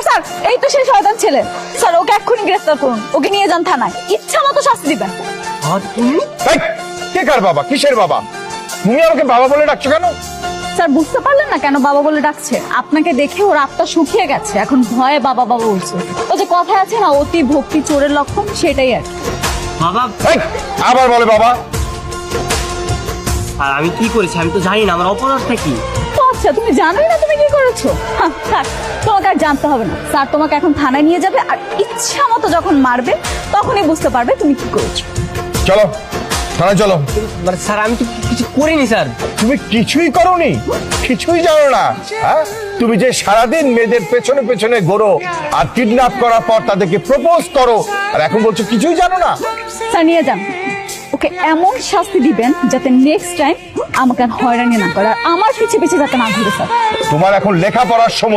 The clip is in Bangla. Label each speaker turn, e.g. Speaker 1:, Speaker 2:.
Speaker 1: স্যার স্যার এই তো সেই শয়তান ছেলে। স্যার ওকে এক্ষুনি গ্রেফতার করুন, ওকে নিয়ে যান থানায়, ইচ্ছা মতো শাস্তি দিবেন।
Speaker 2: আর তুমি?
Speaker 3: এই, কে কার বাবা, কিসের বাবা? তুমি আমাকে বাবা বলে ডাকছো কেন?
Speaker 1: স্যার বুঝতে পারলেন না কেন বাবা বলে ডাকছে? আপনাকে দেখে ওর আত্মা শুকিয়ে গেছে, এখন ভয়ে বাবা বাবা বলছে। ও যে কথায় আছে না, অতি ভক্তি চোরের লক্ষণ, সেটাই আর কি।
Speaker 2: বাবা,
Speaker 3: এই, আবার বলে বাবা।
Speaker 2: আর আমি কি করেছি আমি তো জানি না, আমার অপরাধটা কি?
Speaker 1: ও আচ্ছা, তুমি জানোই না তুমি কি করেছো? হ্যাঁ, থাক, তোমাকে আর জানতে হবে না। স্যার তোমাকে এখন থানায় নিয়ে যাবে, আর ইচ্ছা মতো যখন মারবে তখনই বুঝতে পারবে তুমি কি করেছো।
Speaker 3: চলো থানায় চলো।
Speaker 2: মানে স্যার আমি তো কিছু করিনি স্যার।
Speaker 3: তুমি কিছুই করোনি, কিছুই জানো না? হ্যাঁ, তুমি যে সারাদিন মেয়েদের পেছনে পেছনে ঘোরো আর কিডন্যাপ করার পর তাদেরকে প্রপোজ করো, আর এখন বলছো কিছুই জানো না।
Speaker 1: স্যার নিয়ে যান, ওকে এমন শাস্তি দিবেন যাতে নেক্সট টাইম আমাকে আর হয়রানি না করে, আর আমার পিছে পিছে যাতে না ঘুরে। স্যার
Speaker 3: তোমার এখন লেখাপড়ার সময়